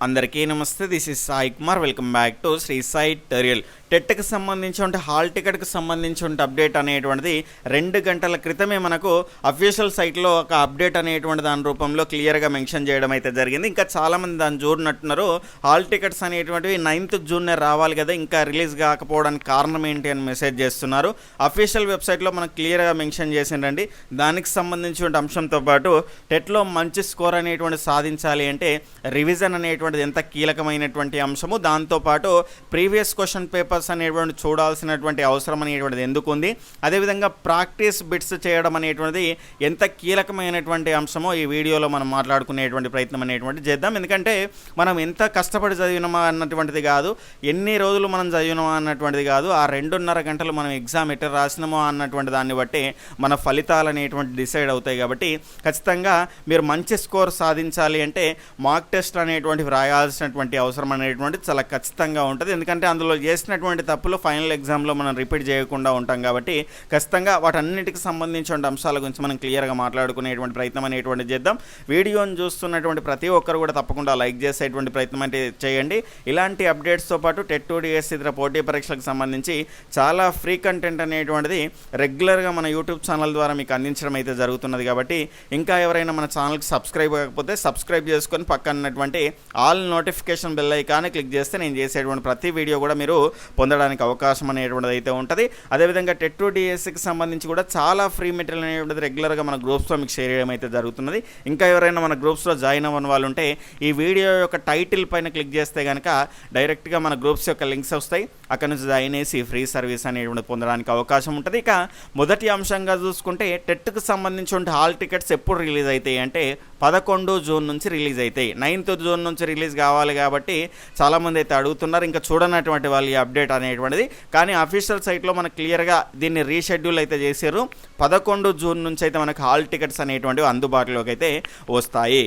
అందరికీ నమస్తే. This is Sai Kumar. Welcome back to Sri Sai tutorial. టెట్కి సంబంధించి హాల్ టికెట్కి సంబంధించి అప్డేట్ అనేటువంటిది 2 గంటల క్రితమే మనకు అఫీషియల్ సైట్లో ఒక అప్డేట్ అనేటువంటి దాని రూపంలో క్లియర్గా మెన్షన్ చేయడం అయితే జరిగింది. ఇంకా చాలామంది దాన్ని చూడనట్టున్నారు. హాల్ టికెట్స్ అనేటువంటివి 9th జూన్నే రావాలి కదా, ఇంకా రిలీజ్ కాకపోవడానికి కారణం ఏంటి అని మెసేజ్ చేస్తున్నారు. అఫీషియల్ వెబ్సైట్లో మనకు క్లియర్గా మెన్షన్ చేసిండండి. దానికి సంబంధించిన అంశంతో పాటు టెట్లో మంచి స్కోర్ అనేటువంటి సాధించాలి అంటే రివిజన్ అనేటువంటిది ఎంత కీలకమైనటువంటి అంశము, దాంతోపాటు ప్రీవియస్ క్వశ్చన్ పేపర్స్ అనేటువంటి చూడాల్సినటువంటి అవసరం అనేటువంటిది ఎందుకు ఉంది, అదేవిధంగా ప్రాక్టీస్ బిట్స్ చేయడం అనేటువంటిది ఎంత కీలకమైనటువంటి అంశమో ఈ వీడియోలో మనం మాట్లాడుకునేటువంటి ప్రయత్నం అనేటువంటి చేద్దాం. ఎందుకంటే మనం ఎంత కష్టపడి చదివినామా అన్నటువంటిది కాదు, ఎన్ని రోజులు మనం చదివినామా అన్నటువంటిది కాదు, ఆ 2.5 గంటలు మనం ఎగ్జామ్ ఎట్లా రాసినామో అన్నటువంటి దాన్ని బట్టి మన ఫలితాలు అనేటువంటి డిసైడ్ అవుతాయి. కాబట్టి ఖచ్చితంగా మీరు మంచి స్కోర్ సాధించాలి అంటే మాక్ టెస్ట్ అనేటువంటివి రాయాల్సినటువంటి అవసరం అనేటువంటిది చాలా ఖచ్చితంగా ఉంటుంది. ఎందుకంటే అందులో చేసినటువంటి తప్పులు ఫైనల్ ఎగ్జామ్లో మనం రిపీట్ చేయకుండా ఉంటాం. కాబట్టి ఖచ్చితంగా వాటన్నిటికి సంబంధించిన అంశాల గురించి మనం క్లియర్గా మాట్లాడుకునేటువంటి ప్రయత్నం అనేటువంటి చేద్దాం. వీడియోని చూస్తున్నటువంటి ప్రతి ఒక్కరు కూడా తప్పకుండా లైక్ చేసేటువంటి ప్రయత్నం అంటే చేయండి. ఇలాంటి అప్డేట్స్తో పాటు టెట్ 2 డిఎస్సి ఇతర పోటీ పరీక్షలకు సంబంధించి చాలా ఫ్రీ కంటెంట్ అనేటువంటిది రెగ్యులర్గా మన యూట్యూబ్ ఛానల్ ద్వారా మీకు అందించడం అయితే జరుగుతున్నది. కాబట్టి ఇంకా ఎవరైనా మన ఛానల్కి సబ్స్క్రైబ్ కాకపోతే సబ్స్క్రైబ్ చేసుకొని పక్కనటువంటి all notification bell icon click చేస్తే నేను చేసేటువంటి ప్రతి వీడియో కూడా మీరు పొందడానికి అవకాశం అనేటువంటిది అయితే ఉంటుంది. అదేవిధంగా టెట్ 2 డిఎస్సికి సంబంధించి కూడా చాలా ఫ్రీ మెటీరియల్ అనేటువంటిది రెగ్యులర్గా మన గ్రూప్స్లో మీకు షేర్ చేయడం అయితే జరుగుతున్నది. ఇంకా ఎవరైనా మన గ్రూప్స్లో జాయిన్ అవ్వని వాళ్ళు ఉంటే ఈ వీడియో యొక్క టైటిల్ పైన క్లిక్ చేస్తే కనుక డైరెక్ట్గా మన గ్రూప్స్ యొక్క లింక్స్ వస్తాయి. అక్కడ నుంచి జాయిన్ చేసి ఫ్రీ సర్వీస్ అనేటువంటి పొందడానికి అవకాశం ఉంటుంది. ఇక మొదటి అంశంగా చూసుకుంటే టెట్కి సంబంధించిన హాల్ టికెట్స్ ఎప్పుడు రిలీజ్ అవుతాయి అంటే 11 జూన్ నుంచి రిలీజ్ అవుతాయి. 9th జూన్ నుంచి రిలీజ్ కావాలి కాబట్టి చాలామంది అయితే అడుగుతున్నారు. ఇంకా చూడనటువంటి వాళ్ళు ఈ అప్డేట్ అనేటువంటిది, కానీ అఫీషియల్ సైట్లో మనకు క్లియర్గా దీన్ని రీషెడ్యూల్ అయితే చేశారు. 11 జూన్ నుంచి అయితే మనకు హాల్ టికెట్స్ అనేటువంటివి అందుబాటులోకి అయితే వస్తాయి.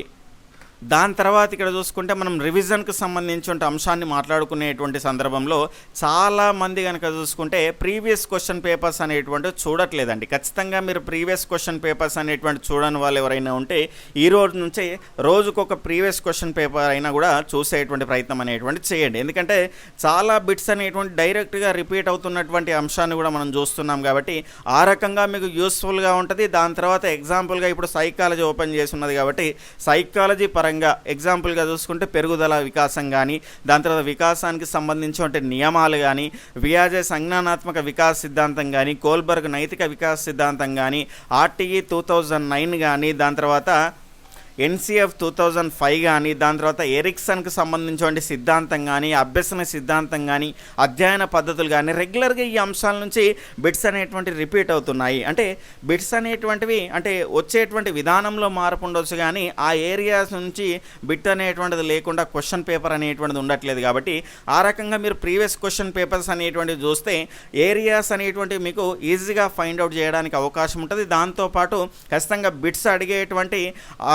దాని తర్వాత ఇక్కడ చూసుకుంటే మనం రివిజన్కి సంబంధించిన అంశాన్ని మాట్లాడుకునేటువంటి సందర్భంలో చాలామంది కనుక చూసుకుంటే ప్రీవియస్ క్వశ్చన్ పేపర్స్ అనేటువంటివి చూడట్లేదండి. ఖచ్చితంగా మీరు ప్రీవియస్ క్వశ్చన్ పేపర్స్ అనేటువంటి చూడని వాళ్ళు ఎవరైనా ఉంటే ఈ రోజు నుంచే రోజుకొక ప్రీవియస్ క్వశ్చన్ పేపర్ అయినా కూడా చూసేటువంటి ప్రయత్నం అనేటువంటి చేయండి. ఎందుకంటే చాలా బిట్స్ అనేటువంటి డైరెక్ట్గా రిపీట్ అవుతున్నటువంటి అంశాన్ని కూడా మనం చూస్తున్నాం. కాబట్టి ఆ రకంగా మీకు యూస్ఫుల్గా ఉంటుంది. దాని తర్వాత ఎగ్జాంపుల్గా ఇప్పుడు సైకాలజీ ఓపెన్ చేసి ఉన్నది కాబట్టి సైకాలజీ పరంగా ఎగ్జాంపుల్గా చూసుకుంటే పెరుగుదల వికాసం కానీ, దాని తర్వాత వికాసానికి సంబంధించిన నియమాలు కానీ, వియాజే సంజ్ఞానాత్మక వికాస సిద్ధాంతం కానీ, కోల్బర్గ్ నైతిక వికాస సిద్ధాంతం కానీ, ఆర్టీఈ 2009 కానీ, దాని తర్వాత NCF 2005 కానీ, దాని తర్వాత ఎరిక్సన్కి సంబంధించిన సిద్ధాంతం కానీ, అభ్యసన సిద్ధాంతం కానీ, అధ్యయన పద్ధతులు కానీ రెగ్యులర్గా ఈ అంశాల నుంచి బిట్స్ అనేటువంటి రిపీట్ అవుతున్నాయి. అంటే బిట్స్ అనేటువంటివి అంటే వచ్చేటువంటి విధానంలో మార్పు ఉండొచ్చు, కానీ ఆ ఏరియాస్ నుంచి బిట్ అనేటువంటిది లేకుండా క్వశ్చన్ పేపర్ అనేటువంటిది ఉండట్లేదు. కాబట్టి ఆ రకంగా మీరు ప్రీవియస్ క్వశ్చన్ పేపర్స్ అనేటువంటివి చూస్తే ఏరియాస్ అనేటువంటివి మీకు ఈజీగా ఫైండ్ అవుట్ చేయడానికి అవకాశం ఉంటుంది. దాంతోపాటు ఖచ్చితంగా బిట్స్ అడిగేటువంటి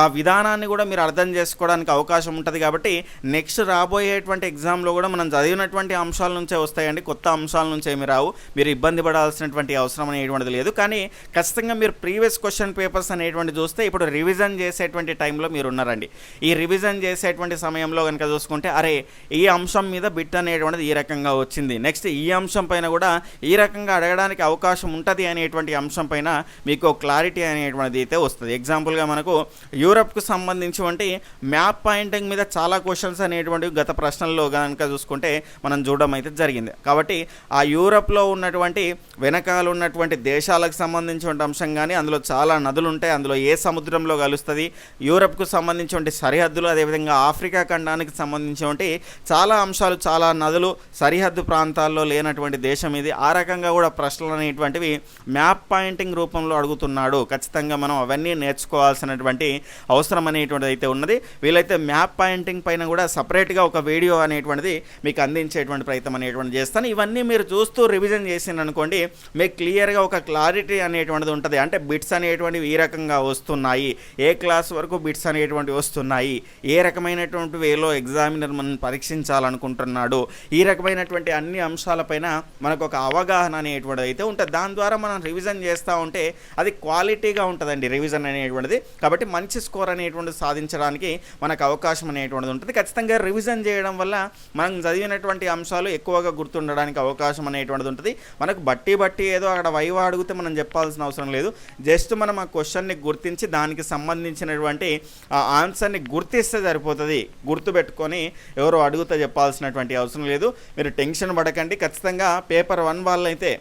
ఆ విధానాన్ని కూడా మీరు అర్థం చేసుకోవడానికి అవకాశం ఉంటుంది. కాబట్టి నెక్స్ట్ రాబోయేటువంటి ఎగ్జామ్లో కూడా మనం చదివినటువంటి అంశాల నుంచే వస్తాయండి, కొత్త అంశాల నుంచి ఏమి రావు. మీరు ఇబ్బంది పడాల్సినటువంటి అవసరం అనేటువంటిది లేదు. కానీ ఖచ్చితంగా మీరు ప్రీవియస్ క్వశ్చన్ పేపర్స్ అనేటువంటి చూస్తే ఇప్పుడు రివిజన్ చేసేటువంటి టైంలో మీరు ఉన్నారండి. ఈ రివిజన్ చేసేటువంటి సమయంలో కనుక చూసుకుంటే అరే ఈ అంశం మీద బిట్ అనేటువంటిది ఈ రకంగా వచ్చింది, నెక్స్ట్ ఈ అంశం పైన కూడా ఈ రకంగా అడగడానికి అవకాశం ఉంటుంది అనేటువంటి అంశం పైన మీకు క్లారిటీ అనేటువంటిది అయితే వస్తుంది. ఎగ్జాంపుల్గా మనకు యూరప్కు సంబంధించి మ్యాప్ పాయింటింగ్ మీద చాలా క్వశ్చన్స్ అనేటువంటివి గత ప్రశ్నల్లో కనుక చూసుకుంటే మనం చూడడం అయితే జరిగింది. కాబట్టి ఆ యూరప్లో ఉన్నటువంటి వెనకాల ఉన్నటువంటి దేశాలకు సంబంధించిన అంశం కానీ, అందులో చాలా నదులు ఉంటాయి, అందులో ఏ సముద్రంలో కలుస్తుంది, యూరప్కు సంబంధించిన సరిహద్దులు, అదేవిధంగా ఆఫ్రికా ఖండానికి సంబంధించినటువంటి చాలా అంశాలు, చాలా నదులు సరిహద్దు ప్రాంతాల్లో లేనటువంటి దేశం ఇది. ఆ రకంగా కూడా ప్రశ్నలు అనేటువంటివి మ్యాప్ పాయింటింగ్ రూపంలో అడుగుతున్నాడు. ఖచ్చితంగా మనం అవన్నీ నేర్చుకోవాల్సినటువంటి అవసరం అనేటువంటిది అయితే ఉన్నది. వీలైతే మ్యాప్ పాయింటింగ్ పైన కూడా సపరేట్గా ఒక వీడియో అనేటువంటిది మీకు అందించేటువంటి ప్రయత్నం అనేటువంటి చేస్తాను. ఇవన్నీ మీరు చూస్తూ రివిజన్ చేసింది అనుకోండి, మీకు క్లియర్గా ఒక క్లారిటీ అనేటువంటిది ఉంటుంది. అంటే బిట్స్ అనేటువంటివి ఈ రకంగా వస్తున్నాయి, ఏ క్లాస్ వరకు బిట్స్ అనేటువంటివి వస్తున్నాయి, ఏ రకమైనటువంటి వేలో ఎగ్జామినర్ మనం పరీక్షించాలనుకుంటున్నాడు, ఈ రకమైనటువంటి అన్ని అంశాలపైన మనకు ఒక అవగాహన అనేటువంటిది అయితే ఉంటుంది. దాని ద్వారా మనం రివిజన్ చేస్తూ ఉంటే అది క్వాలిటీగా ఉంటుందండి రివిజన్ అనేటువంటిది. కాబట్టి మంచి స్కోర్ అనేటువంటిది సాధించడానికి మనకు అవకాశం అనేటువంటిది ఉంటుంది. ఖచ్చితంగా రివిజన్ చేయడం వల్ల మనం చదివినటువంటి అంశాలు ఎక్కువగా గుర్తుండడానికి అవకాశం అనేటువంటిది ఉంటుంది. మనకు బట్టి ఏదో అక్కడ వైవా అడిగితే మనం చెప్పాల్సిన అవసరం లేదు. జస్ట్ మనం ఆ క్వశ్చన్ని గుర్తించి దానికి సంబంధించినటువంటి ఆ ఆన్సర్ని గుర్తిస్తే సరిపోతుంది. గుర్తుపెట్టుకొని ఎవరో అడిగితే చెప్పాల్సినటువంటి అవసరం లేదు. మీరు టెన్షన్ పడకండి. ఖచ్చితంగా పేపర్ 1 వాళ్ళైతే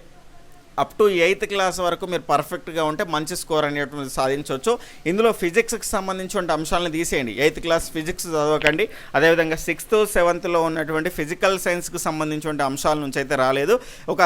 అప్ టు 8th క్లాస్ వరకు మీరు పర్ఫెక్ట్గా ఉంటే మంచి స్కోర్ అనేటువంటిది సాధించవచ్చు. ఇందులో ఫిజిక్స్కి సంబంధించిన అంశాలను తీసేయండి. 8th class physics చదవకండి. అదేవిధంగా 6th 7thలో ఉన్నటువంటి ఫిజికల్ సైన్స్కి సంబంధించిన అంశాల నుంచి అయితే రాలేదు. ఒక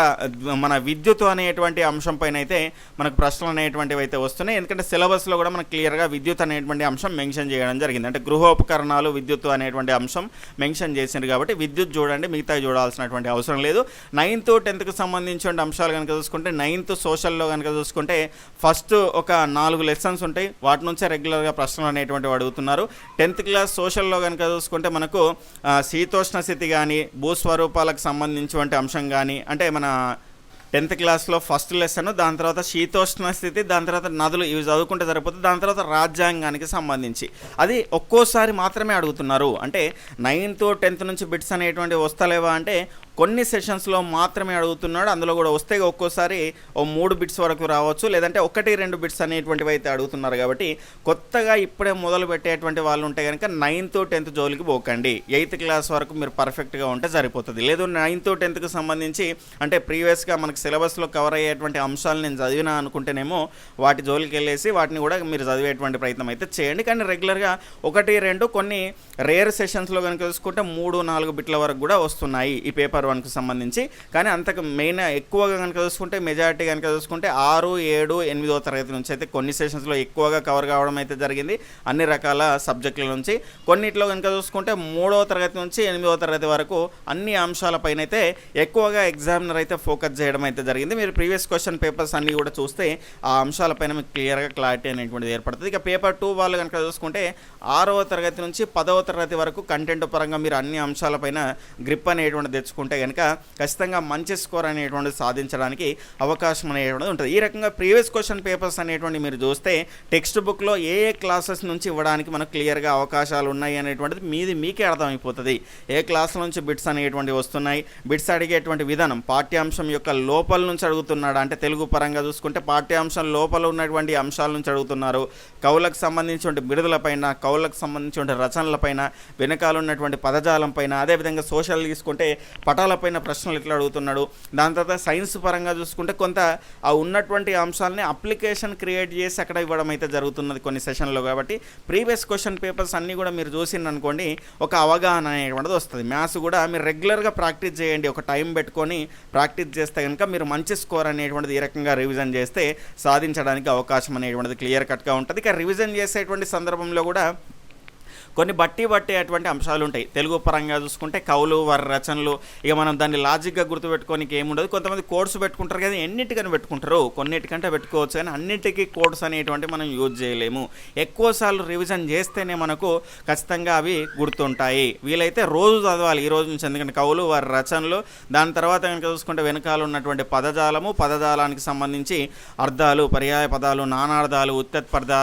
మన విద్యుత్ అనేటువంటి అంశం పైన అయితే మనకు ప్రశ్నలు అనేటువంటివి అయితే వస్తున్నాయి. ఎందుకంటే సిలబస్లో కూడా మనకు క్లియర్గా విద్యుత్ అనేటువంటి అంశం మెన్షన్ చేయడం జరిగింది. అంటే గృహోపకరణాలు విద్యుత్ అనేటువంటి అంశం మెన్షన్ చేసింది కాబట్టి విద్యుత్ చూడండి, మిగతా చూడాల్సినటువంటి అవసరం లేదు. 9th 10thకి సంబంధించిన అంశాలు కనుక చూసుకుంటే 9th సోషల్లో కనుక చూసుకుంటే ఫస్ట్ ఒక 4 లెసన్స్ ఉంటాయి. వాటి నుంచే రెగ్యులర్గా ప్రశ్నలు అనేటువంటివి అడుగుతున్నారు. 10th క్లాస్ సోషల్లో కనుక చూసుకుంటే మనకు శీతోష్ణ స్థితి కానీ భూస్వరూపాలకు సంబంధించినటువంటి అంశం కానీ, అంటే మన 10th క్లాస్లో ఫస్ట్ లెసన్, దాని తర్వాత శీతోష్ణ స్థితి, దాని తర్వాత నదులు, ఇవి చదువుకుంటే సరిపోతుంది. దాని తర్వాత రాజ్యాంగానికి సంబంధించి అది ఒక్కోసారి మాత్రమే అడుగుతున్నారు. అంటే 9th 10th నుంచి బిట్స్ అనేటువంటి వస్తలేవా అంటే కొన్ని సెషన్స్లో మాత్రమే అడుగుతున్నాడు. అందులో కూడా వస్తే ఒక్కోసారి 3 బిట్స్ వరకు రావచ్చు, లేదంటే 1-2 బిట్స్ అనేటువంటివి అయితే అడుగుతున్నారు. కాబట్టి కొత్తగా ఇప్పుడే మొదలు పెట్టేటువంటి వాళ్ళు ఉంటే కనుక 9th 10th జోలికి పోకండి. 8th క్లాస్ వరకు మీరు పర్ఫెక్ట్గా ఉంటే సరిపోతుంది. లేదు 9th 10thకి సంబంధించి అంటే ప్రీవియస్గా మనకు సిలబస్లో కవర్ అయ్యేటువంటి అంశాలు నేను చదివినా అనుకుంటేనేమో వాటి జోలికి వెళ్ళేసి వాటిని కూడా మీరు చదివేటువంటి ప్రయత్నం అయితే చేయండి. కానీ రెగ్యులర్గా 1-2 కొన్ని రేర్ సెషన్స్లో కనుక చూసుకుంటే 3-4 బిట్ల వరకు కూడా వస్తున్నాయి ఈ పేపర్ 1కి సంబంధించి. కానీ అంతకు మెయిన్ ఎక్కువగా కనుక చూసుకుంటే మెజారిటీ కనుక చూసుకుంటే 6, 7, 8వ తరగతి నుంచి అయితే కొన్ని సెషన్స్లో ఎక్కువగా కవర్ కావడం అయితే జరిగింది అన్ని రకాల సబ్జెక్టుల నుంచి. కొన్నిట్లో కనుక చూసుకుంటే 3వ తరగతి నుంచి 8వ తరగతి వరకు అన్ని అంశాలపైన అయితే ఎక్కువగా ఎగ్జామినర్ అయితే ఫోకస్ చేయడం అయితే జరిగింది. మీరు ప్రీవియస్ క్వశ్చన్ పేపర్స్ అన్నీ కూడా చూస్తే ఆ అంశాలపైన మీకు క్లియర్గా క్లారిటీ అనేటువంటిది ఏర్పడుతుంది. ఇక పేపర్ 2 వాళ్ళు కనుక చూసుకుంటే 6వ తరగతి నుంచి 10వ తరగతి వరకు కంటెంట్ పరంగా మీరు అన్ని అంశాలపైన గ్రిప్ అనేటువంటిది తెచ్చుకుంటే కనుక ఖచ్చితంగా మంచి స్కోర్ అనేటువంటిది సాధించడానికి అవకాశం అనేటువంటిది ఉంటుంది. ఈ రకంగా ప్రీవియస్ క్వశ్చన్ పేపర్స్ అనేటువంటి మీరు చూస్తే టెక్స్ట్ బుక్లో ఏ క్లాసెస్ నుంచి ఇవ్వడానికి మనకు క్లియర్గా అవకాశాలు ఉన్నాయి అనేటువంటిది మీకే అర్థమైపోతుంది. ఏ క్లాస్ నుంచి బిట్స్ అనేటువంటివి వస్తున్నాయి, బిట్స్ అడిగేటువంటి విధానం, పాఠ్యాంశం యొక్క లోపల నుంచి అడుగుతున్నాడు. అంటే తెలుగు పరంగా చూసుకుంటే పాఠ్యాంశం లోపల ఉన్నటువంటి అంశాల నుంచి అడుగుతున్నారు. కవులకు సంబంధించిన బిరుదులపైన, కవులకు సంబంధించిన రచనలపైన, వెనకాల ఉన్నటువంటి పదజాలం పైన, అదేవిధంగా సోషల్ తీసుకుంటే పటాలపైన ప్రశ్నలు ఎట్లా అడుగుతున్నాడు. దాని తర్వాత సైన్స్ పరంగా చూసుకుంటే కొంత ఆ ఉన్నటువంటి అంశాలని అప్లికేషన్ క్రియేట్ చేసి అక్కడ ఇవ్వడం అయితే జరుగుతున్నది కొన్ని సెషన్లో. కాబట్టి ప్రీవియస్ క్వశ్చన్ పేపర్స్ అన్నీ కూడా మీరు చూసిందనుకోండి ఒక అవగాహన అనేటువంటిది వస్తుంది. మ్యాథ్స్ కూడా మీరు రెగ్యులర్గా ప్రాక్టీస్ చేయండి. ఒక టైం పెట్టుకొని ప్రాక్టీస్ చేస్తే కనుక మీరు మంచి స్కోర్ అనేటువంటిది ఈ రకంగా రివిజన్ చేస్తే సాధించడానికి అవకాశం అనేటువంటిది క్లియర్ కట్గా ఉంటుంది. ఇక రివిజన్ చేసేటువంటి సందర్భంలో కూడా కొన్ని బట్టేటువంటి అంశాలు ఉంటాయి. తెలుగు పరంగా చూసుకుంటే కవులు, వారి రచనలు, ఇక మనం దాన్ని లాజిక్గా గుర్తుపెట్టుకోనికి ఏముండదు. కొంతమంది కోడ్స్ పెట్టుకుంటారు కదా, ఎన్నిటికని పెట్టుకుంటారు, కొన్నిటికంటే పెట్టుకోవచ్చు, కానీ అన్నిటికీ కోడ్స్ అనేటువంటి మనం యూజ్ చేయలేము. ఎక్కువసార్లు రివిజన్ చేస్తేనే మనకు ఖచ్చితంగా అవి గుర్తుంటాయి. వీలైతే రోజు చదవాలి ఈ రోజు నుంచి, ఎందుకంటే కవులు, వారి రచనలు, దాని తర్వాత కనుక చూసుకుంటే వెనకాల ఉన్నటువంటి పదజాలము, పదజాలానికి సంబంధించి అర్థాలు, పర్యాయ పదాలు, నానార్థాలు, ఉత్పత్తి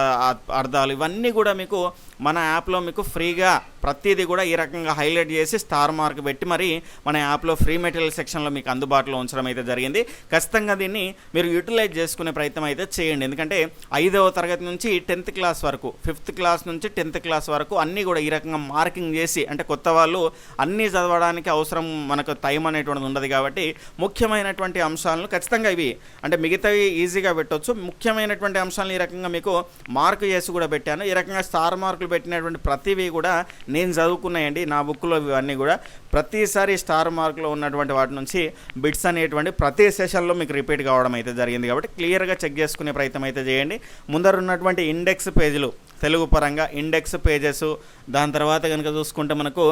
అర్థాలు, ఇవన్నీ కూడా మీకు మన యాప్లో మీకు ఫ్రీగా ప్రతిదీ కూడా ఈ రకంగా హైలైట్ చేసి స్టార్ మార్క్ పెట్టి మరి మన యాప్లో ఫ్రీ మెటీరియల్ సెక్షన్లో మీకు అందుబాటులో ఉంచడం అయితే జరిగింది. ఖచ్చితంగా దీన్ని మీరు యూటిలైజ్ చేసుకునే ప్రయత్నం అయితే చేయండి. ఎందుకంటే 5వ తరగతి నుంచి 10th క్లాస్ వరకు, 5th క్లాస్ నుంచి 10th క్లాస్ వరకు అన్నీ కూడా ఈ రకంగా మార్కింగ్ చేసి, అంటే కొత్త వాళ్ళు అన్నీ చదవడానికి అవసరం మనకు టైం అనేటువంటిది ఉండదు. కాబట్టి ముఖ్యమైనటువంటి అంశాలను ఖచ్చితంగా ఇవి అంటే మిగతావి ఈజీగా పెట్టవచ్చు, ముఖ్యమైనటువంటి అంశాలను ఈ రకంగా మీకు మార్కు చేసి కూడా పెట్టాను. ఈ రకంగా స్టార్ మార్కులు పెట్టినటువంటి ప్రతివి కూడా నేను చదువుకున్నాయండి నా బుక్లో. ఇవన్నీ కూడా ప్రతిసారి స్టార్ మార్కులో ఉన్నటువంటి వాటి నుంచి బిట్స్ అనేటువంటి ప్రతి సెషన్లో మీకు రిపీట్ కావడం అయితే జరిగింది. కాబట్టి క్లియర్గా చెక్ చేసుకునే ప్రయత్నం అయితే చేయండి. ముందర ఉన్నటువంటి ఇండెక్స్ పేజీలు తెలుగు పరంగా ఇండెక్స్ పేజెస్, దాని తర్వాత కనుక చూసుకుంటే మనకు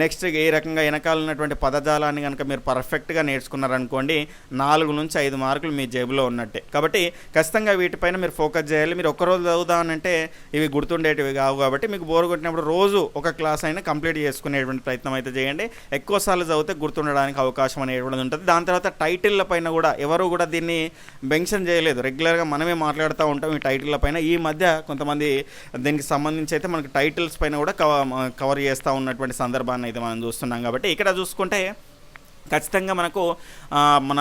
నెక్స్ట్ ఏ రకంగా వెనకాల ఉన్నటువంటి పదజాలాన్ని కనుక మీరు పర్ఫెక్ట్గా నేర్చుకున్నారనుకోండి 4 నుంచి 5 మార్కులు మీ జేబులో ఉన్నట్టే. కాబట్టి ఖచ్చితంగా వీటిపైన మీరు ఫోకస్ చేయాలి. మీరు ఒక్కరోజు చదువుదామనంటే ఇవి గుర్తుండేటివి కావు. కాబట్టి మీకు బోర్ కొట్టినప్పుడు రోజు ఒక క్లాస్ అయినా కంప్లీట్ చేసుకునేటువంటి ప్రయత్నం అయితే చేయండి. ఎక్కువసార్లు చదివితే గుర్తుండడానికి అవకాశం అనేటువంటిది ఉంటుంది. దాని తర్వాత టైటిల్ల పైన కూడా ఎవరు కూడా దీన్ని మెన్షన్ చేయలేదు. రెగ్యులర్గా మనమే మాట్లాడుతూ ఉంటాం ఈ టైటిల్ల పైన. ఈ మధ్య కొంతమంది దీనికి సంబంధించి అయితే మనకి టైటిల్స్ పైన కూడా కవర్ చేస్తూ ఉన్నటువంటి సందర్భాన్ని అయితే మనం చూస్తున్నాం. కాబట్టి ఇక్కడ చూసుకుంటే ఖచ్చితంగా మనకు మన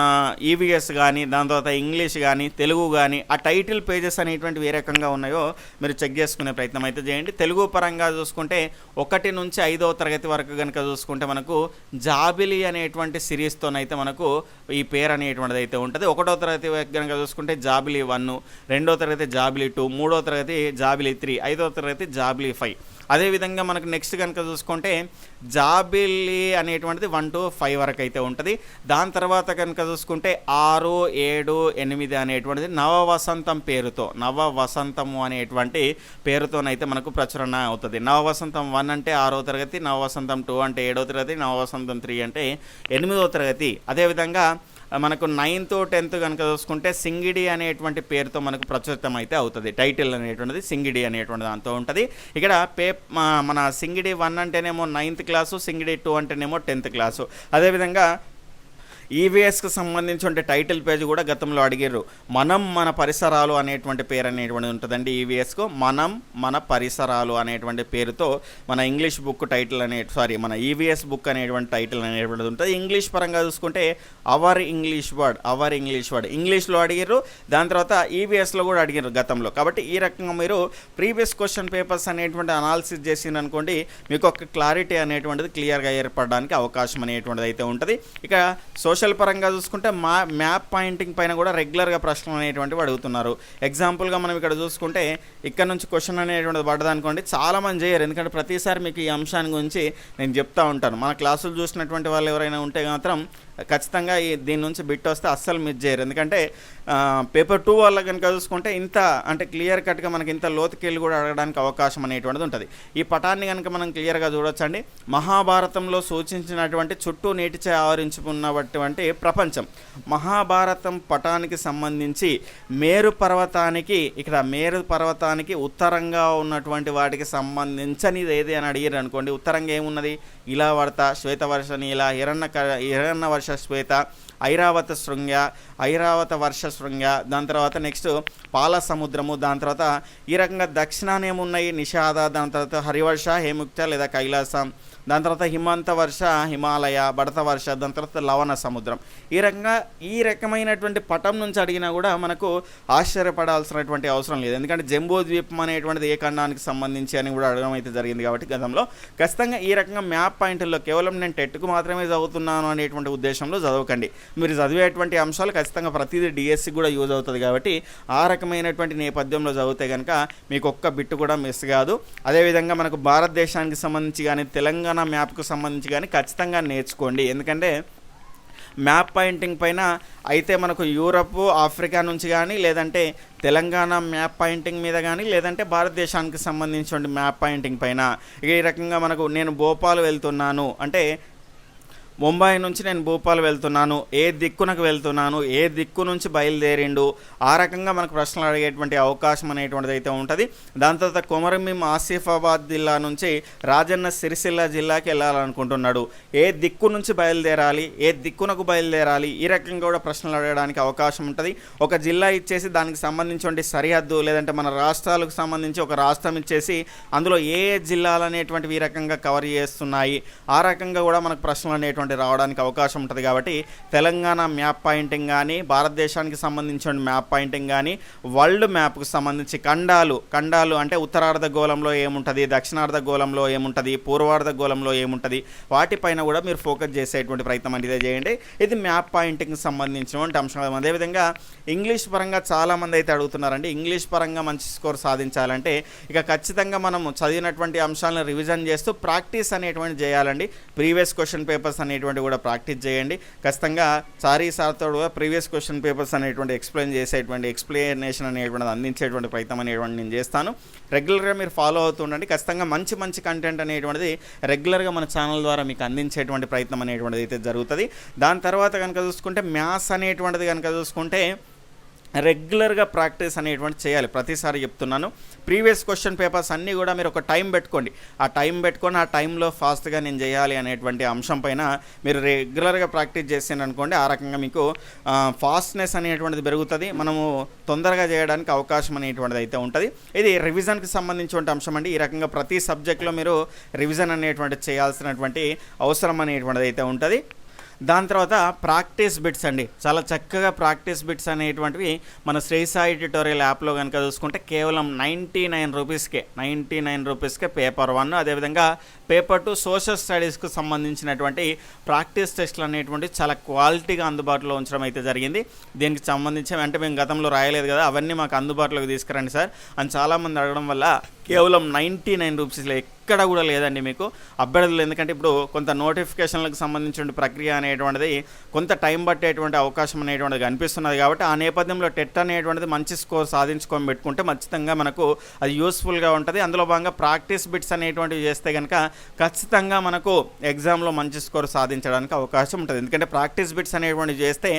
ఈవీఎస్ కానీ, దాని తర్వాత ఇంగ్లీష్ కానీ, తెలుగు కానీ, ఆ టైటిల్ పేజెస్ అనేటువంటివి ఏ రకంగా ఉన్నాయో మీరు చెక్ చేసుకునే ప్రయత్నం అయితే చేయండి. తెలుగు పరంగా చూసుకుంటే 1 నుంచి 5వ తరగతి వరకు కనుక చూసుకుంటే మనకు జాబిలి అనేటువంటి సిరీస్తోనైతే మనకు ఈ పేరు అనేటువంటిది అయితే ఉంటుంది. 1వ తరగతి కనుక చూసుకుంటే జాబిలి 1, 2వ తరగతి జాబిలి 2, 3వ తరగతి జాబిలి 3, 5వ తరగతి జాబిలి 5. అదేవిధంగా మనకు నెక్స్ట్ కనుక చూసుకుంటే జాబిలి అనేటువంటిది 1 to 5 వరకు అయితే ఉంటుంది. దాని తర్వాత కనుక చూసుకుంటే 6, 7, 8 అనేటువంటిది నవవసంతం పేరుతో, నవవసంతము అనేటువంటి పేరుతోనైతే మనకు ప్రచురణ అవుతుంది. నవవసంతం 1 అంటే 6వ తరగతి, నవవసంతం 2 అంటే 7వ తరగతి, నవవసంతం 3 అంటే 8వ తరగతి. అదేవిధంగా మనకు 9th 10th కనుక చూసుకుంటే సింగిడి అనేటువంటి పేరుతో మనకు ప్రచురితం అయితే అవుతుంది. టైటిల్ అనేటువంటిది సింగిడి అనేటువంటి దాంతో ఉంటుంది. ఇక్కడ మన సింగిడి 1 అంటేనేమో 9th క్లాసు, సింగిడి 2 అంటేనేమో 10th క్లాసు. అదేవిధంగా ఈవీఎస్కి సంబంధించి టైటిల్ పేజ్ కూడా గతంలో అడిగారు. మనం మన పరిసరాలు అనేటువంటి పేరు అనేటువంటిది ఉంటుందండి ఈవీఎస్కు. మనం మన పరిసరాలు అనేటువంటి పేరుతో మన ఇంగ్లీష్ బుక్ టైటిల్ మన ఈవీఎస్ బుక్ అనేటువంటి టైటిల్ అనేటువంటిది ఉంటుంది. ఇంగ్లీష్ పరంగా చూసుకుంటే అవర్ ఇంగ్లీష్ వర్డ్ ఇంగ్లీష్లో అడిగారు. దాని తర్వాత ఈవీఎస్లో కూడా అడిగారు గతంలో. కాబట్టి ఈ రకంగా మీరు ప్రీవియస్ క్వశ్చన్ పేపర్స్ అనేటువంటి అనాలిసిస్ చేసిందనుకోండి, మీకు ఒక క్లారిటీ అనేటువంటిది క్లియర్గా ఏర్పడడానికి అవకాశం అనేటువంటిది అయితే ఉంటుంది. ఇక సోషల్ పరంగా చూసుకుంటే మ్యాప్ పాయింటింగ్ పైన కూడా రెగ్యులర్గా ప్రశ్నలు అనేటువంటివి అడుగుతున్నారు. ఎగ్జాంపుల్గా మనం ఇక్కడ చూసుకుంటే ఇక్కడ నుంచి క్వశ్చన్ అనేటువంటిది పడ్డదనుకోండి, చాలామంది చేయరు. ఎందుకంటే ప్రతిసారి మీకు ఈ అంశాన్ని గురించి నేను చెప్తా ఉంటాను. మన క్లాసులు చూసినటువంటి వాళ్ళు ఎవరైనా ఉంటే మాత్రం ఖచ్చితంగా దీని నుంచి బిట్ వస్తే అస్సలు మిస్ చేయరు. ఎందుకంటే పేపర్ 2 వల్ల కనుక చూసుకుంటే ఇంత అంటే క్లియర్ కట్గా మనకి ఇంత లోతుకెళ్ళి కూడా అడగడానికి అవకాశం అనేటువంటిది ఉంటుంది. ఈ పటాన్ని కనుక మనం క్లియర్గా చూడొచ్చండి. మహాభారతంలో సూచించినటువంటి చుట్టూ నీటిచే ఆవరించుకున్నటువంటి ప్రపంచం. మహాభారతం పటానికి సంబంధించి మేరు పర్వతానికి ఉత్తరంగా ఉన్నటువంటి వాటికి సంబంధించనిది ఏది అని అడిగారు అనుకోండి, ఉత్తరంగా ఏమున్నది? ఇలావర్త, శ్వేతవర్ష నీల, హిరణ్య వర్ష శ్వేత, ఐరావత వర్ష శృంగ, దాని తర్వాత నెక్స్ట్ పాల సముద్రము, దాని తర్వాత ఈ రకంగా దక్షిణాన్ని ఏమున్నాయి? నిషాద, దాని తర్వాత హరివర్ష, హేముక్త లేదా కైలాసం, దాని తర్వాత హిమంత వర్ష హిమాలయ, భరత వర్ష, దాని తర్వాత లవణ సముద్రం. ఈ రకమైనటువంటి పటం నుంచి అడిగినా కూడా మనకు ఆశ్చర్యపడాల్సినటువంటి అవసరం లేదు. ఎందుకంటే జంబూ ద్వీపం అనేటువంటిది ఏ ఖండానికి సంబంధించి అని కూడా అడగడం అయితే జరిగింది. కాబట్టి గతంలో ఖచ్చితంగా ఈ రకంగా మ్యాప్ పాయింట్లో కేవలం నేను టెట్కు మాత్రమే చదువుతున్నాను అనేటువంటి ఉద్దేశంలో చదవకండి. మీరు చదివేటువంటి అంశాలు ఖచ్చితంగా ప్రతిదీ డిఎస్సికి కూడా యూజ్ అవుతుంది. కాబట్టి ఆ రకమైనటువంటి నేపథ్యంలో చదివితే కనుక మీకు ఒక్క బిట్టు కూడా మిస్ కాదు. అదేవిధంగా మనకు భారతదేశానికి సంబంధించి కానీ, తెలంగాణ మ్యాప్కు సంబంధించి కానీ ఖచ్చితంగా నేర్చుకోండి. ఎందుకంటే మ్యాప్ పాయింటింగ్ పైన అయితే మనకు యూరప్, ఆఫ్రికా నుంచి కానీ, లేదంటే తెలంగాణ మ్యాప్ పాయింటింగ్ మీద కానీ, లేదంటే భారతదేశానికి సంబంధించిన మ్యాప్ పాయింటింగ్ పైన ఈ రకంగా మనకు నేను భోపాల్ వెళ్తున్నాను అంటే ముంబై నుంచి నేను భోపాల్ వెళ్తున్నాను, ఏ దిక్కునకు వెళ్తున్నాను, ఏ దిక్కు నుంచి బయలుదేరిండు, ఆ రకంగా మనకు ప్రశ్నలు అడిగేటువంటి అవకాశం అనేటువంటిది అయితే ఉంటుంది. దాని తర్వాత కొమరంభీం ఆసిఫాబాద్ జిల్లా నుంచి రాజన్న సిరిసిల్ల జిల్లాకి వెళ్ళాలనుకుంటున్నాడు, ఏ దిక్కు నుంచి బయలుదేరాలి, ఏ దిక్కునకు బయలుదేరాలి, ఈ రకంగా కూడా ప్రశ్నలు అడగడానికి అవకాశం ఉంటుంది. ఒక జిల్లా ఇచ్చేసి దానికి సంబంధించిన సరిహద్దు, లేదంటే మన రాష్ట్రాలకు సంబంధించి ఒక రాష్ట్రం ఇచ్చేసి అందులో ఏ జిల్లాలు అనేటువంటివి ఈ రకంగా కవర్ చేస్తున్నాయి, ఆ రకంగా కూడా మనకు ప్రశ్నలు అనేటువంటి రావడానికి అవకాశం ఉంటుంది. కాబట్టి తెలంగాణ మ్యాప్ పాయింటింగ్ కానీ, భారతదేశానికి సంబంధించిన మ్యాప్ పాయింటింగ్ కానీ, వరల్డ్ మ్యాప్కు సంబంధించి ఖండాలు అంటే ఉత్తరార్ధగోళంలో ఏముంటుంది, దక్షిణార్ధగోళంలో ఏముంటుంది, పూర్వార్ధగోళంలో ఏముంటుంది, వాటిపైన కూడా మీరు ఫోకస్ చేసేటువంటి ప్రయత్నం అనేది చేయండి. ఇది మ్యాప్ పాయింటింగ్కి సంబంధించినటువంటి అంశం. అదేవిధంగా ఇంగ్లీష్ పరంగా చాలామంది అయితే అడుగుతున్నారండి. ఇంగ్లీష్ పరంగా మంచి స్కోర్ సాధించాలంటే ఇక ఖచ్చితంగా మనం చదివినటువంటి అంశాలను రివిజన్ చేస్తూ ప్రాక్టీస్ అనేటువంటి చేయాలండి. ప్రీవియస్ క్వశ్చన్ పేపర్స్ అనేటువంటి కూడా ప్రాక్టీస్ చేయండి. ఖచ్చితంగా సార్తో కూడా ప్రీవియస్ క్వశ్చన్ పేపర్స్ అనేటువంటి ఎక్స్ప్లెనేషన్ అనేటువంటిది అందించేటువంటి ప్రయత్నం అనేటువంటి నేను చేస్తాను. రెగ్యులర్గా మీరు ఫాలో అవుతుండండి. ఖచ్చితంగా మంచి కంటెంట్ అనేటువంటిది రెగ్యులర్గా మన ఛానల్ ద్వారా మీకు అందించేటువంటి ప్రయత్నం అనేటువంటిది అయితే జరుగుతుంది. దాని తర్వాత కనుక చూసుకుంటే మ్యాథ్స్ అనేటువంటిది కనుక చూసుకుంటే రెగ్యులర్గా ప్రాక్టీస్ అనేటువంటి చేయాలి. ప్రతిసారి చెప్తున్నాను. ప్రీవియస్ క్వశ్చన్ పేపర్స్ అన్నీ కూడా మీరు ఒక టైం పెట్టుకోండి. ఆ టైంలో ఫాస్ట్గా నేను చేయాలి అనేటువంటి అంశం పైన మీరు రెగ్యులర్గా ప్రాక్టీస్ చేసారనుకోండి, ఆ రకంగా మీకు ఫాస్ట్నెస్ అనేటువంటిది పెరుగుతుంది. మనము తొందరగా చేయడానికి అవకాశం అనేటువంటిది అయితే ఉంటుంది. ఇది రివిజన్కి సంబంధించిన అంశం అండి. ఈ రకంగా ప్రతి సబ్జెక్ట్లో మీరు రివిజన్ అనేటువంటిది చేయాల్సినటువంటి అవసరం అనేటువంటిది అయితే ఉంటుంది. దాని తర్వాత ప్రాక్టీస్ బిట్స్ అండి. చాలా చక్కగా ప్రాక్టీస్ బిట్స్ అనేటువంటివి మన శ్రీ సాయి ట్యుటోరియల్ యాప్లో కనుక చూసుకుంటే కేవలం 99 రూపీస్కే పేపర్ 1, అదేవిధంగా పేపర్ 2 సోషల్ స్టడీస్కు సంబంధించినటువంటి ప్రాక్టీస్ టెస్ట్లు అనేటువంటి చాలా క్వాలిటీగా అందుబాటులో ఉంచడం అయితే జరిగింది. దీనికి సంబంధించి అంటే మేము గతంలో రాయలేదు కదా, అవన్నీ మాకు అందుబాటులోకి తీసుకురండి సార్ అని చాలామంది అడగడం వల్ల కేవలం 99 రూపీస్లో ఎక్కడ కూడా లేదండి మీకు అభ్యర్థులు. ఎందుకంటే ఇప్పుడు కొంత నోటిఫికేషన్లకు సంబంధించిన ప్రక్రియ అనేటువంటిది కొంత టైం పట్టేటువంటి అవకాశం అనేటువంటిది కనిపిస్తున్నది. కాబట్టి ఆ నేపథ్యంలో టెట్ అనేటువంటిది మంచి స్కోర్ సాధించుకొని పెట్టుకుంటే ఖచ్చితంగా మనకు అది యూస్ఫుల్గా ఉంటుంది. అందులో భాగంగా ప్రాక్టీస్ బిట్స్ అనేటువంటివి చేస్తే కనుక ఖచ్చితంగా మనకు ఎగ్జామ్లో మంచి స్కోర్ సాధించడానికి అవకాశం ఉంటుంది. ఎందుకంటే ప్రాక్టీస్ బిట్స్ అనేటువంటివి చేస్తే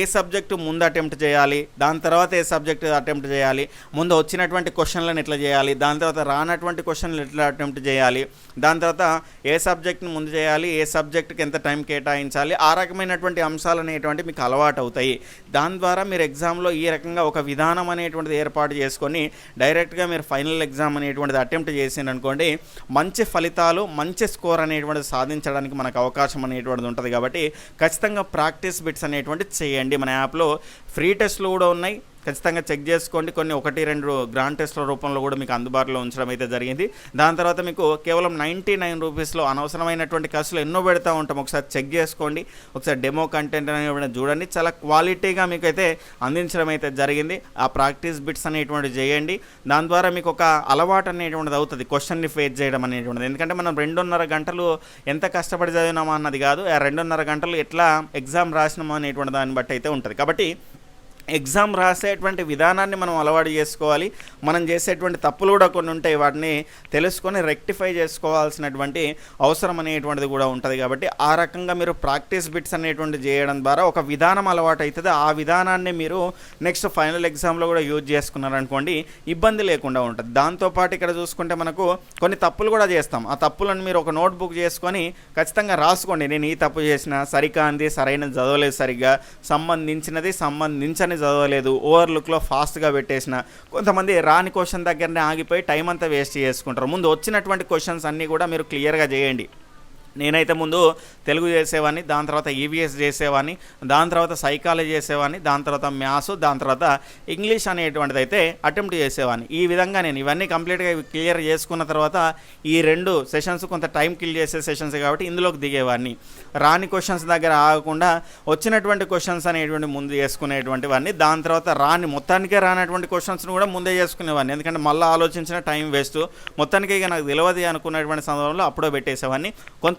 ఏ సబ్జెక్టు ముందు అటెంప్ట్ చేయాలి, దాని తర్వాత ఏ సబ్జెక్టు అటెంప్ట్ చేయాలి, ముందు వచ్చినటువంటి క్వశ్చన్లను ఎట్లా చేయాలి, దాని తర్వాత రానటువంటి క్వశ్చన్లు ఎట్లా అటెంప్ట్ చేయాలి, దాని తర్వాత ఏ సబ్జెక్ట్ని ముందు చేయాలి, ఏ సబ్జెక్ట్కి ఎంత టైం కేటాయించాలి, ఆ రకమైనటువంటి అంశాలు అనేటువంటి మీకు అలవాటు అవుతాయి. దాని ద్వారా మీరు ఎగ్జామ్లో ఈ రకంగా ఒక విధానం అనేటువంటిది ఏర్పాటు చేసుకొని డైరెక్ట్గా మీరు ఫైనల్ ఎగ్జామ్ అనేటువంటిది అటెంప్ట్ చేసిందనుకోండి, మంచి ఫలితాలు మంచి స్కోర్ అనేటువంటిది సాధించడానికి మనకు అవకాశం అనేటువంటిది ఉంటుంది. కాబట్టి ఖచ్చితంగా ప్రాక్టీస్ బిట్స్ అనేటువంటిది చేయండి. మన యాప్లో ఫ్రీ టెస్ట్లు కూడా ఉన్నాయి, ఖచ్చితంగా చెక్ చేసుకోండి. కొన్ని 1-2 గ్రాండ్ టెస్ట్ల రూపంలో కూడా మీకు అందుబాటులో ఉంచడం అయితే జరిగింది. దాని తర్వాత మీకు కేవలం 99 రూపీస్లో అనవసరమైనటువంటి ఖర్చులు ఎన్నో పెడతా ఉంటాం. ఒకసారి చెక్ చేసుకోండి, ఒకసారి డెమో కంటెంట్ అనేవి చూడండి. చాలా క్వాలిటీగా మీకు అయితే అందించడం అయితే జరిగింది. ఆ ప్రాక్టీస్ బిట్స్ అనేటువంటివి చేయండి. దాని ద్వారా మీకు ఒక అలవాటు అనేటువంటిది అవుతుంది క్వశ్చన్ని ఫేస్ చేయడం అనేటువంటిది. ఎందుకంటే మనం 2.5 గంటలు ఎంత కష్టపడి చదివినామా అన్నది కాదు, ఆ 2.5 గంటలు ఎట్లా ఎగ్జామ్ రాసినామా అనేటువంటి దాన్ని బట్టి అయితే ఉంటుంది. కాబట్టి ఎగ్జామ్ రాసేటువంటి విధానాన్ని మనం అలవాటు చేసుకోవాలి. మనం చేసేటువంటి తప్పులు కూడా కొన్ని ఉంటాయి, వాటిని తెలుసుకొని రెక్టిఫై చేసుకోవాల్సినటువంటి అవసరం అనేటువంటిది కూడా ఉంటుంది. కాబట్టి ఆ రకంగా మీరు ప్రాక్టీస్ బిట్స్ అనేటువంటి చేయడం ద్వారా ఒక విధానం అలవాటు అవుతుంది. ఆ విధానాన్ని మీరు నెక్స్ట్ ఫైనల్ ఎగ్జామ్లో కూడా యూజ్ చేసుకున్నారనుకోండి, ఇబ్బంది లేకుండా ఉంటుంది. దాంతోపాటు ఇక్కడ చూసుకుంటే మనకు కొన్ని తప్పులు కూడా చేస్తాం. ఆ తప్పులను మీరు ఒక నోట్బుక్ చేసుకొని ఖచ్చితంగా రాసుకోండి. నేను ఈ తప్పు చేసిన, సరికాంది సరైనది చదవలేదు, సరిగ్గా సంబంధించని చదవలేదు, ఓవర్లుక్లో ఫాస్ట్గా పెట్టేసిన, కొంతమంది రాని క్వశ్చన్ దగ్గరనే ఆగిపోయి టైం అంతా వేస్ట్ చేసుకుంటారు. ముందు వచ్చినటువంటి క్వశ్చన్స్ అన్నీ కూడా మీరు క్లియర్గా చేయండి. నేనైతే ముందు తెలుగు చేసేవాడిని, దాని తర్వాత ఈవీఎస్ చేసేవాడిని, దాని తర్వాత సైకాలజీ చేసేవాడిని, దాని తర్వాత మ్యాథ్స్, దాని తర్వాత ఇంగ్లీష్ అనేటువంటిది అయితే అటెంప్ట్ చేసేవాడిని. ఈ విధంగా నేను ఇవన్నీ కంప్లీట్గా క్లియర్ చేసుకున్న తర్వాత ఈ 2 సెషన్స్ కొంత టైం కిల్ చేసే సెషన్స్ కాబట్టి ఇందులోకి దిగేవాడిని. రాని క్వశ్చన్స్ దగ్గర ఆగకుండా వచ్చినటువంటి క్వశ్చన్స్ అనేటువంటి ముందు చేసుకునేటువంటివన్నీ, దాని తర్వాత మొత్తానికే రానటువంటి క్వశ్చన్స్ని కూడా ముందే చేసుకునేవాడిని. ఎందుకంటే మళ్ళీ ఆలోచించిన టైం వేస్ట్, మొత్తానికి ఇక నాకు తెలియదు అనుకునేటువంటి సందర్భంలో అప్పుడే పెట్టేసేవాడిని. కొంత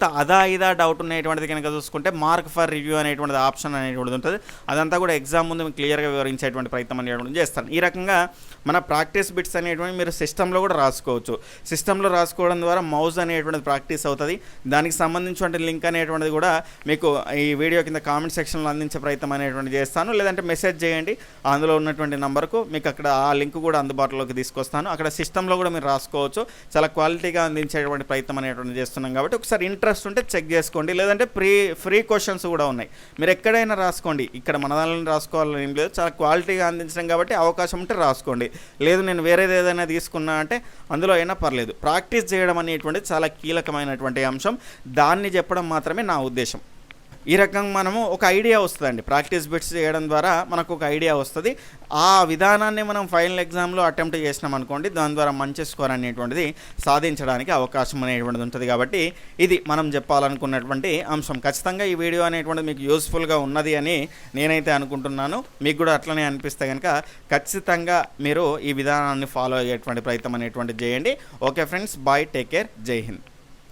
ఇదా డౌట్ ఉన్నటువంటిది కనుక చూసుకుంటే మార్క్ ఫర్ రివ్యూ అనేటువంటిది ఆప్షన్ అనేటువంటిది ఉంటుంది. అదంతా కూడా ఎగ్జామ్ ముందు మీకు క్లియర్గా వివరించేటువంటి ప్రయత్నం అనేటువంటి చేస్తాను. ఈ రకంగా మన ప్రాక్టీస్ బిట్స్ అనేటువంటి మీరు సిస్టంలో కూడా రాసుకోవచ్చు. సిస్టంలో రాసుకోవడం ద్వారా మౌజ్ అనేటువంటిది ప్రాక్టీస్ అవుతుంది. దానికి సంబంధించిన లింక్ అనేటువంటిది కూడా మీకు ఈ వీడియో కింద కామెంట్ సెక్షన్లో అందించే ప్రయత్నం అనేటువంటి చేస్తాను. లేదంటే మెసేజ్ చేయండి, అందులో ఉన్నటువంటి నెంబర్కు మీకు అక్కడ ఆ లింక్ కూడా అందుబాటులోకి తీసుకొస్తాను. అక్కడ సిస్టంలో కూడా మీరు రాసుకోవచ్చు. చాలా క్వాలిటీగా అందించేటువంటి ప్రయత్నం అనేటువంటి చేస్తున్నాం. కాబట్టి ఒకసారి ఇంట్రెస్ట్ ఉంటే చెక్ చేసుకోండి. లేదంటే ఫ్రీ క్వశ్చన్స్ కూడా ఉన్నాయి, మీరు ఎక్కడైనా రాసుకోండి. ఇక్కడ మన దానిలో రాసుకోవాలని ఏం లేదు, చాలా క్వాలిటీగా అందించడం కాబట్టి అవకాశం ఉంటే రాసుకోండి. లేదు నేను వేరేది ఏదైనా తీసుకున్నా అంటే అందులో అయినా పర్లేదు. ప్రాక్టీస్ చేయడం అనేటువంటిది చాలా కీలకమైనటువంటి అంశం, దాన్ని చెప్పడం మాత్రమే నా ఉద్దేశం. ఈ రకంగా మనము ఒక ఐడియా వస్తుందండి. ప్రాక్టీస్ బిట్స్ చేయడం ద్వారా మనకు ఒక ఐడియా వస్తుంది. ఆ విధానాన్ని మనం ఫైనల్ ఎగ్జామ్లో అటెంప్ట్ చేసినాం అనుకోండి, దాని ద్వారా మంచి స్కోర్ అనేటువంటిది సాధించడానికి అవకాశం అనేటువంటిది ఉంటుంది. కాబట్టి ఇది మనం చెప్పాలనుకున్నటువంటి అంశం. ఖచ్చితంగా ఈ వీడియో అనేటువంటిది మీకు యూస్ఫుల్గా ఉన్నది అని నేనైతే అనుకుంటున్నాను. మీకు కూడా అట్లనే అనిపిస్తే కనుక ఖచ్చితంగా మీరు ఈ విధానాన్ని ఫాలో అయ్యేటువంటి ప్రయత్నం అనేటువంటిది చేయండి. Okay friends, bye, take care, జై హింద్.